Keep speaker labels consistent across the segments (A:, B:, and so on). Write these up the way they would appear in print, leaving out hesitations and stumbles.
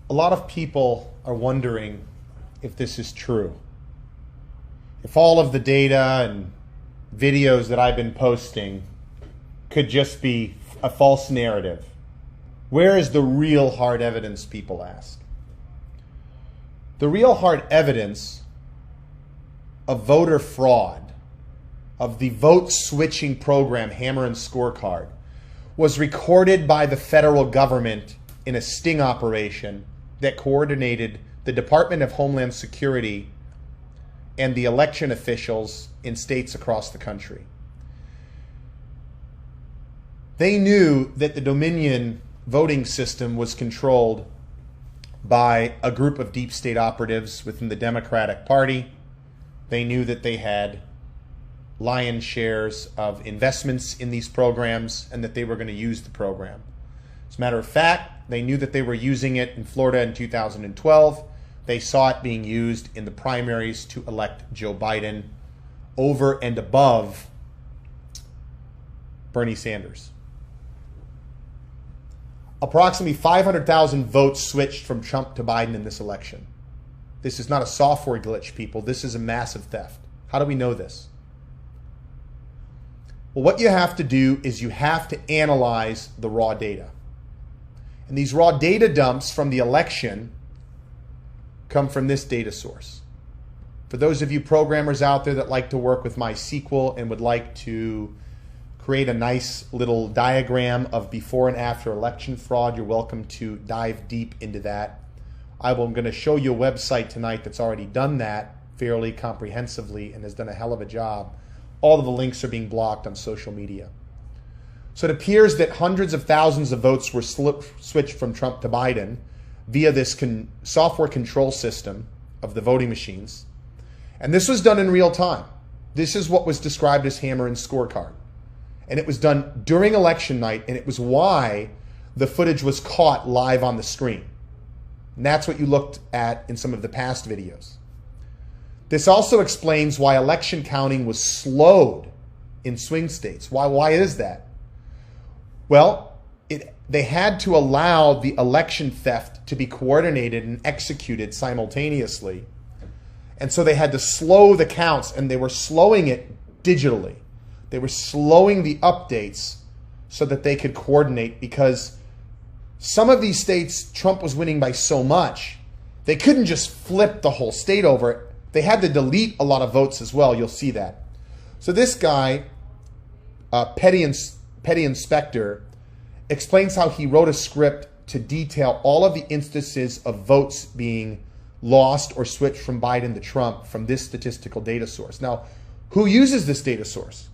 A: A lot of people are wondering if this is true. If all of the data and videos that I've been posting could just be a false narrative. Where is the real hard evidence, people ask? The real hard evidence of voter fraud, of the vote switching program, Hammer and Scorecard, was recorded by the federal government in a sting operation that coordinated the Department of Homeland Security and the election officials in states across the country. They knew that the Dominion voting system was controlled by a group of deep state operatives within the Democratic Party. They knew that they had lion's shares of investments in these programs and that they were going to use the program. As a matter of fact, they knew that they were using it in Florida in 2012. They saw it being used in the primaries to elect Joe Biden over and above Bernie Sanders. Approximately 500,000 votes switched from Trump to Biden in this election. This is not a software glitch, people. This is a massive theft. How do we know this? Well, what you have to do is you have to analyze the raw data. And these raw data dumps from the election come from this data source. For those of you programmers out there that like to work with MySQL and would like to create a nice little diagram of before and after election fraud, you're welcome to dive deep into that. I'm going to show you a website tonight that's already done that fairly comprehensively and has done a hell of a job. All of the links are being blocked on social media. So it appears that hundreds of thousands of votes were switched from Trump to Biden via this software control system of the voting machines. And this was done in real time. This is what was described as Hammer and Scorecard. And it was done during election night, and it was why the footage was caught live on the screen. And that's what you looked at in some of the past videos. This also explains why election counting was slowed in swing states. Why is that? Well, they had to allow the election theft to be coordinated and executed simultaneously. And so they had to slow the counts, and they were slowing it digitally. They were slowing the updates so that they could coordinate, because some of these states, Trump was winning by so much, they couldn't just flip the whole state over. They had to delete a lot of votes as well. You'll see that. So this guy, Petty Inspector, explains how he wrote a script to detail all of the instances of votes being lost or switched from Biden to Trump from this statistical data source. Now, who uses this data source?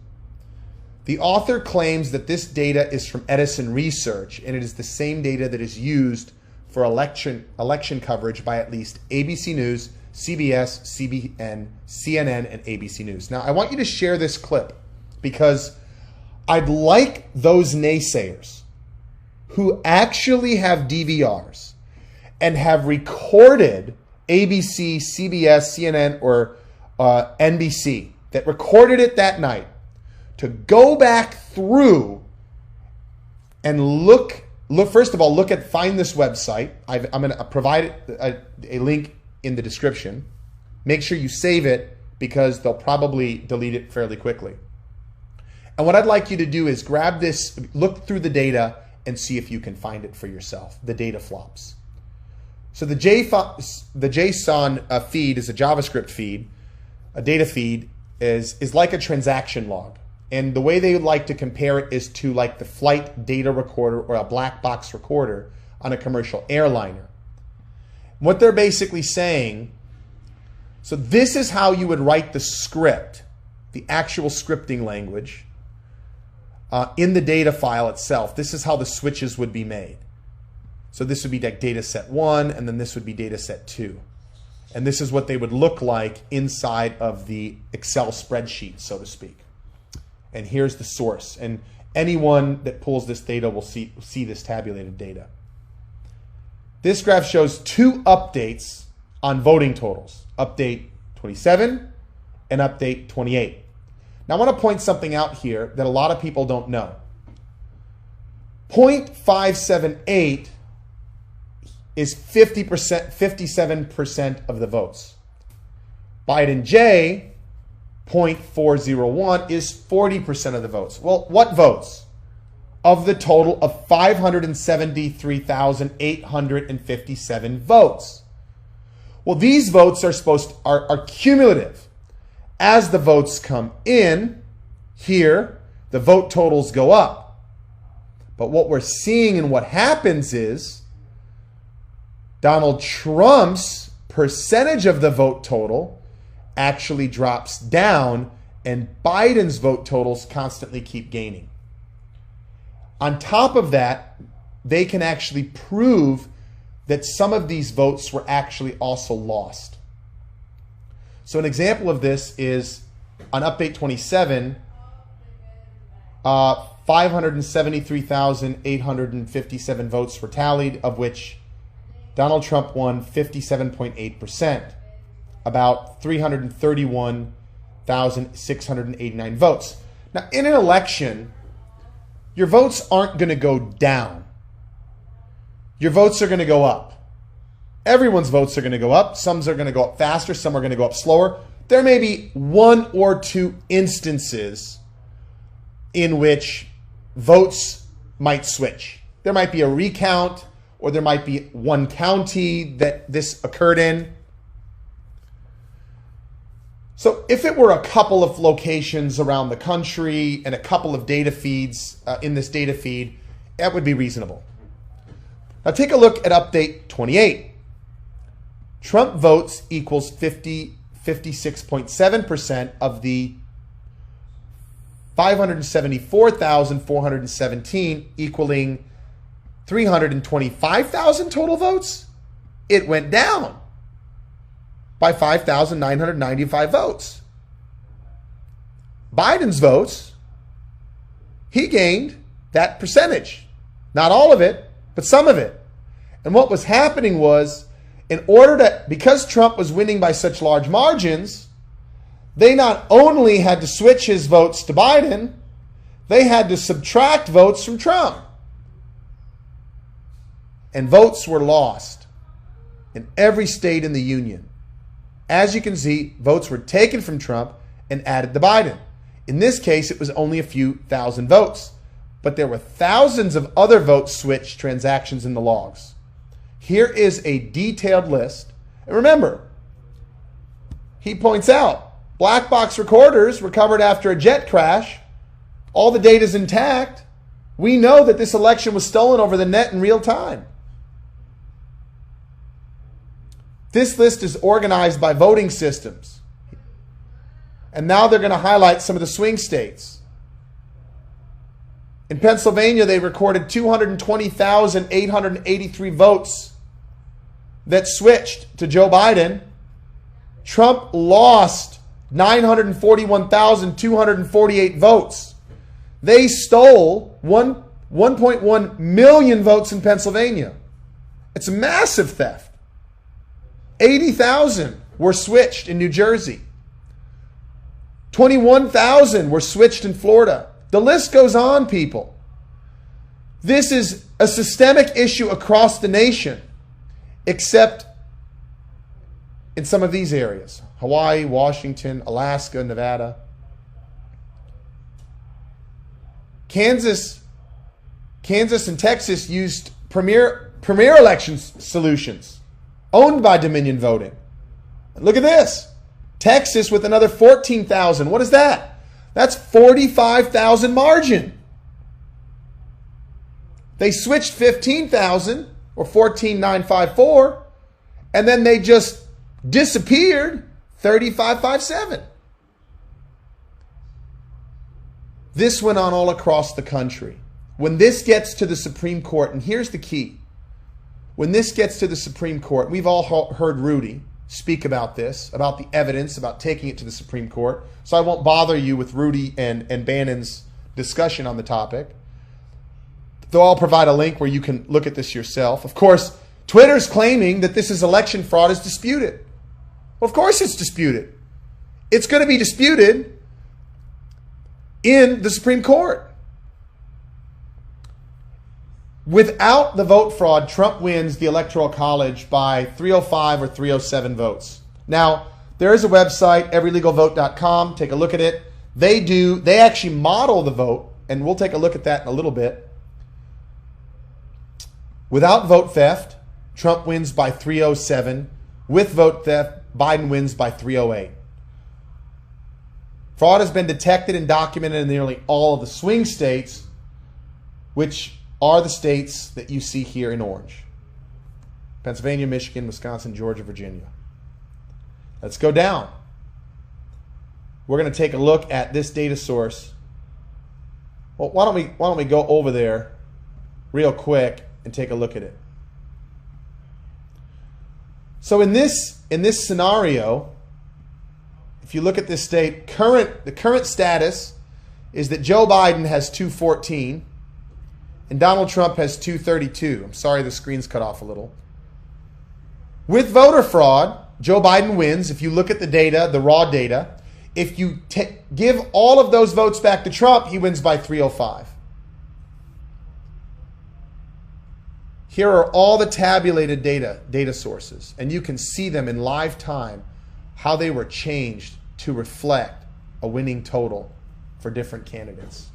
A: The author claims that this data is from Edison Research, and it is the same data that is used for election coverage by at least ABC News, CBS, CBN, CNN, and ABC News. Now, I want you to share this clip because I'd like those naysayers who actually have DVRs and have recorded ABC, CBS, CNN, or NBC, that recorded it that night, to go back through and look first of all, find this website. I'm going to provide a link in the description. Make sure you save it because they'll probably delete it fairly quickly. And what I'd like you to do is grab this, look through the data, and see if you can find it for yourself, the data flops. So the JSON feed is a JavaScript feed. A data feed is like a transaction log. And the way they would like to compare it is to like the flight data recorder or a black box recorder on a commercial airliner. What they're basically saying, so this is how you would write the script, the actual scripting language, in the data file itself. This is how the switches would be made. So this would be like data set 1, and then this would be data set 2. And this is what they would look like inside of the Excel spreadsheet, so to speak. And here's the source. And anyone that pulls this data will see this tabulated data. This graph shows 2 updates on voting totals. Update 27 and update 28. Now I want to point something out here that a lot of people don't know. 0.578 is 50%, 57% of the votes. Biden J, 0.401, is 40% of the votes. Well, what votes? Of the total of 573,857 votes. Well, these votes are cumulative. As the votes come in here, the vote totals go up. But what we're seeing and what happens is Donald Trump's percentage of the vote total actually drops down, and Biden's vote totals constantly keep gaining. On top of that, they can actually prove that some of these votes were actually also lost. So an example of this is on Update 27, 573,857 votes were tallied, of which Donald Trump won 57.8%, about 331,689 votes. Now, in an election, your votes aren't going to go down. Your votes are going to go up. Everyone's votes are going to go up. Some are going to go up faster. Some are going to go up slower. There may be one or two instances in which votes might switch. There might be a recount, or there might be one county that this occurred in. So if it were a couple of locations around the country and a couple of data feeds in this data feed, that would be reasonable. Now take a look at Update 28. Trump votes equals 56.7% of the 574,417, equaling 325,000 total votes. It went down by 5,995 votes. Biden's votes, he gained that percentage. Not all of it, but some of it. And what was happening was, because Trump was winning by such large margins, they not only had to switch his votes to Biden, they had to subtract votes from Trump. And votes were lost in every state in the union. As you can see, votes were taken from Trump and added to Biden. In this case, it was only a few thousand votes, but there were thousands of other votes switched transactions in the logs. Here is a detailed list. And remember, he points out, black box recorders recovered after a jet crash. All the data is intact. We know that this election was stolen over the net in real time. This list is organized by voting systems. And now they're going to highlight some of the swing states. In Pennsylvania, they recorded 220,883 votes that switched to Joe Biden. Trump lost 941,248 votes. They stole 1.1 million votes in Pennsylvania. It's a massive theft. 80,000 were switched in New Jersey. 21,000 were switched in Florida. The list goes on, people. This is a systemic issue across the nation, except in some of these areas: Hawaii, Washington, Alaska, Nevada. Kansas and Texas used Premier Elections solutions owned by Dominion Voting. Look at this. Texas with another 14,000. What is that? That's 45,000 margin. They switched 15,000, or 14,954, and then they just disappeared 35,557. This went on all across the country. When this gets to the Supreme Court, and here's the key. When this gets to the Supreme Court, we've all heard Rudy speak about this, about the evidence, about taking it to the Supreme Court. So I won't bother you with Rudy and Bannon's discussion on the topic. Though I'll provide a link where you can look at this yourself. Of course, Twitter's claiming that this is election fraud is disputed. Well, of course it's disputed. It's going to be disputed in the Supreme Court. Without the vote fraud, Trump wins the Electoral College by 305 or 307 votes. Now, there is a website, everylegalvote.com. Take a look at it. They actually model the vote, and we'll take a look at that in a little bit. Without vote theft, Trump wins by 307. With vote theft, Biden wins by 308. Fraud has been detected and documented in nearly all of the swing states, which are the states that you see here in orange: Pennsylvania, Michigan, Wisconsin, Georgia, Virginia. Let's go down. We're going to take a look at this data source. Well, why don't we go over there real quick and take a look at it. So in this scenario, if you look at this state, the current status is that Joe Biden has 214 and Donald Trump has 232. I'm sorry the screen's cut off a little. With voter fraud, Joe Biden wins. If you look at the data, the raw data, if you give all of those votes back to Trump, he wins by 305. Here are all the tabulated data sources, and you can see them in live time, how they were changed to reflect a winning total for different candidates.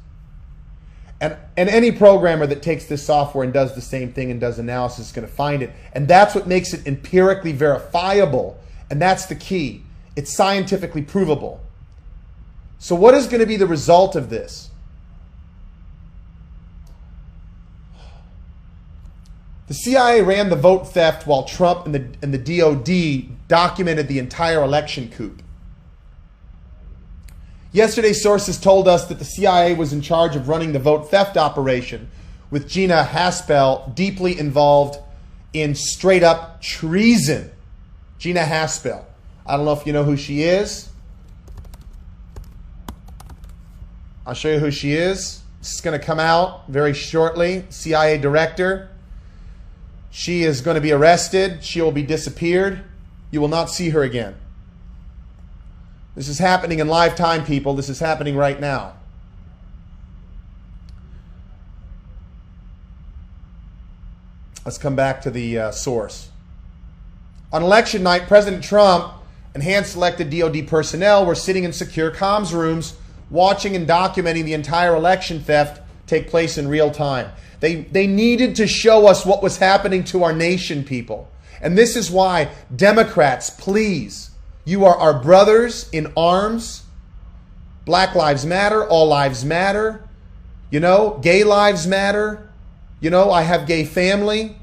A: And any programmer that takes this software and does the same thing and does analysis is going to find it. And that's what makes it empirically verifiable. And that's the key. It's scientifically provable. So what is going to be the result of this? The CIA ran the vote theft while Trump and the DOD documented the entire election coup. Yesterday, sources told us that the CIA was in charge of running the vote theft operation, with Gina Haspel deeply involved in straight-up treason. Gina Haspel. I don't know if you know who she is. I'll show you who she is. This is going to come out very shortly. CIA director. She is going to be arrested. She will be disappeared. You will not see her again. This is happening in live time, people. This is happening right now. Let's come back to the source. On election night, President Trump and hand-selected DOD personnel were sitting in secure comms rooms, watching and documenting the entire election theft take place in real time. They needed to show us what was happening to our nation, people. And this is why, Democrats, please, you are our brothers in arms. Black lives matter. All lives matter. You know, gay lives matter. You know, I have gay family.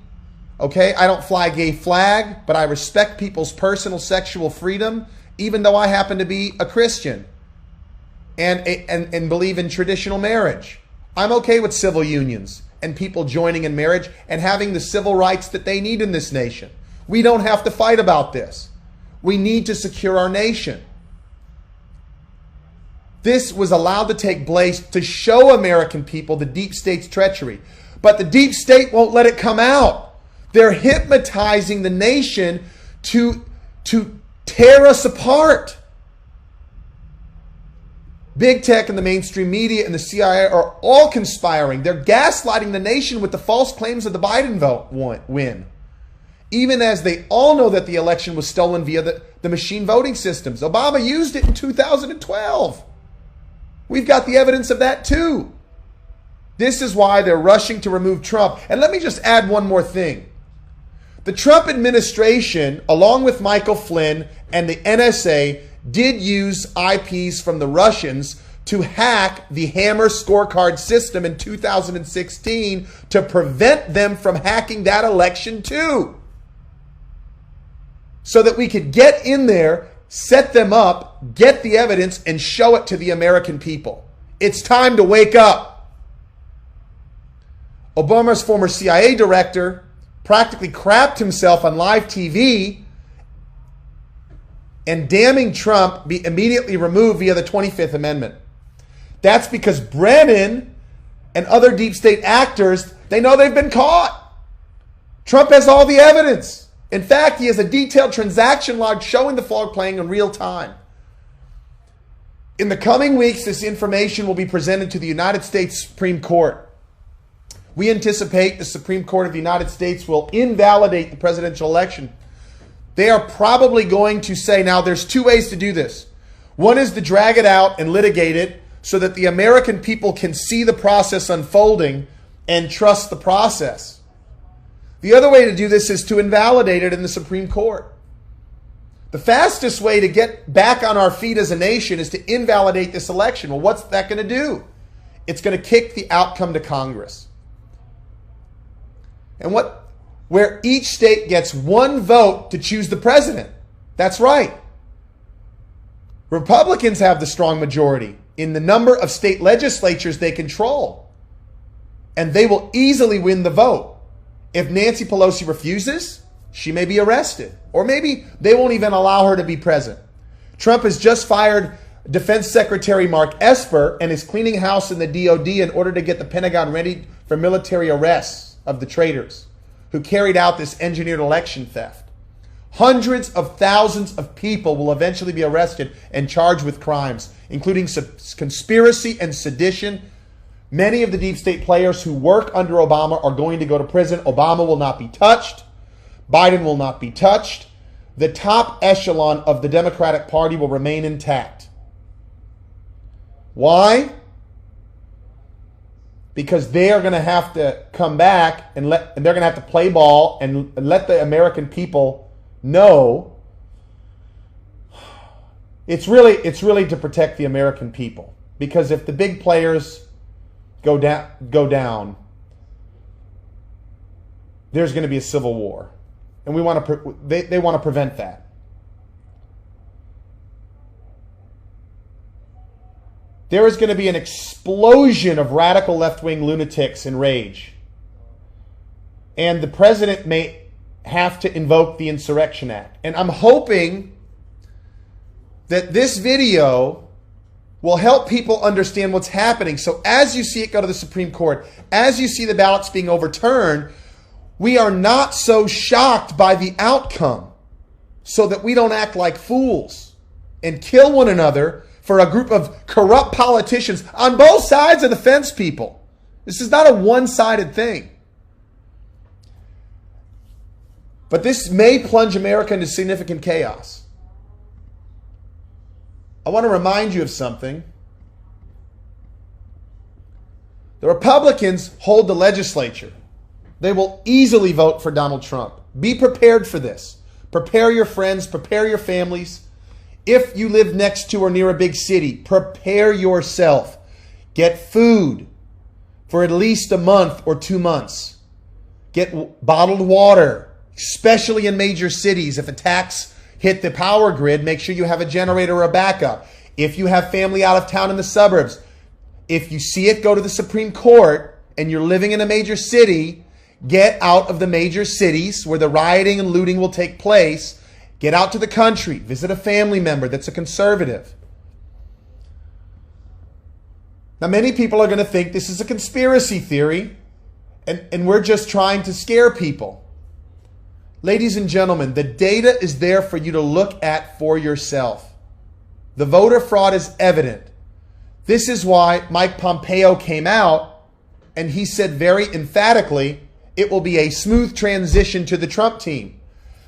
A: Okay, I don't fly a gay flag, but I respect people's personal sexual freedom, even though I happen to be a Christian and believe in traditional marriage. I'm okay with civil unions and people joining in marriage and having the civil rights that they need in this nation. We don't have to fight about this. We need to secure our nation. This was allowed to take place to show American people the deep state's treachery. But the deep state won't let it come out. They're hypnotizing the nation to tear us apart. Big tech and the mainstream media and the CIA are all conspiring. They're gaslighting the nation with the false claims of the Biden win. Even as they all know that the election was stolen via the machine voting systems. Obama used it in 2012. We've got the evidence of that too. This is why they're rushing to remove Trump. And let me just add one more thing. The Trump administration, along with Michael Flynn and the NSA, did use IPs from the Russians to hack the Hammer scorecard system in 2016 to prevent them from hacking that election too. So that we could get in there, set them up, get the evidence, and show it to the American people. It's time to wake up. Obama's former CIA director practically crapped himself on live TV and damning Trump be immediately removed via the 25th Amendment. That's because Brennan and other deep state actors, they know they've been caught. Trump has all the evidence. In fact, he has a detailed transaction log showing the fraud playing in real time. In the coming weeks, this information will be presented to the United States Supreme Court. We anticipate the Supreme Court of the United States will invalidate the presidential election. They are probably going to say, now there's two ways to do this. One is to drag it out and litigate it so that the American people can see the process unfolding and trust the process. The other way to do this is to invalidate it in the Supreme Court. The fastest way to get back on our feet as a nation is to invalidate this election. Well, what's that going to do? It's going to kick the outcome to Congress. And where each state gets one vote to choose the president. That's right. Republicans have the strong majority in the number of state legislatures they control. And they will easily win the vote. If Nancy Pelosi refuses, she may be arrested. Or maybe they won't even allow her to be present. Trump has just fired Defense Secretary Mark Esper and is cleaning house in the DOD in order to get the Pentagon ready for military arrests of the traitors who carried out this engineered election theft. Hundreds of thousands of people will eventually be arrested and charged with crimes, including conspiracy and sedition. Many of the deep state players who work under Obama are going to go to prison. Obama will not be touched. Biden will not be touched. The top echelon of the Democratic Party will remain intact. Why? Because they are going to have to come back and they're going to have to play ball and let the American people know. It's really to protect the American people. Because if the big players go down, there's going to be a civil war. And they want to prevent that. There is going to be an explosion of radical left-wing lunatics in rage. And the president may have to invoke the Insurrection Act. And I'm hoping that this video will help people understand what's happening. So as you see it go to the Supreme Court, as you see the ballots being overturned, we are not so shocked by the outcome so that we don't act like fools and kill one another for a group of corrupt politicians on both sides of the fence, people. This is not a one-sided thing. But this may plunge America into significant chaos. I want to remind you of something. The Republicans hold the legislature. They will easily vote for Donald Trump. Be prepared for this. Prepare your friends, prepare your families. If you live next to or near a big city, prepare yourself. Get food for at least a month or 2 months. Get bottled water, especially in major cities. If attacks hit the power grid, make sure you have a generator or a backup. If you have family out of town in the suburbs, if you see it go to the Supreme Court and you're living in a major city, get out of the major cities where the rioting and looting will take place. Get out to the country. Visit a family member that's a conservative. Now, many people are going to think this is a conspiracy theory and we're just trying to scare people. Ladies and gentlemen, the data is there for you to look at for yourself. The voter fraud is evident. This is why Mike Pompeo came out and he said very emphatically, it will be a smooth transition to the Trump team.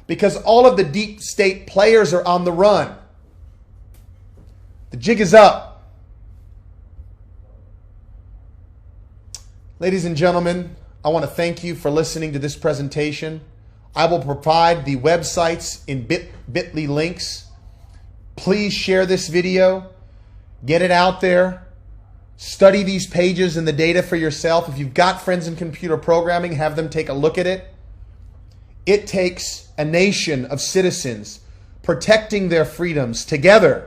A: Because all of the deep state players are on the run. The jig is up. Ladies and gentlemen, I want to thank you for listening to this presentation. I will provide the websites in bit.ly links. Please share this video. Get it out there. Study these pages and the data for yourself. If you've got friends in computer programming, have them take a look at it. It takes a nation of citizens protecting their freedoms together.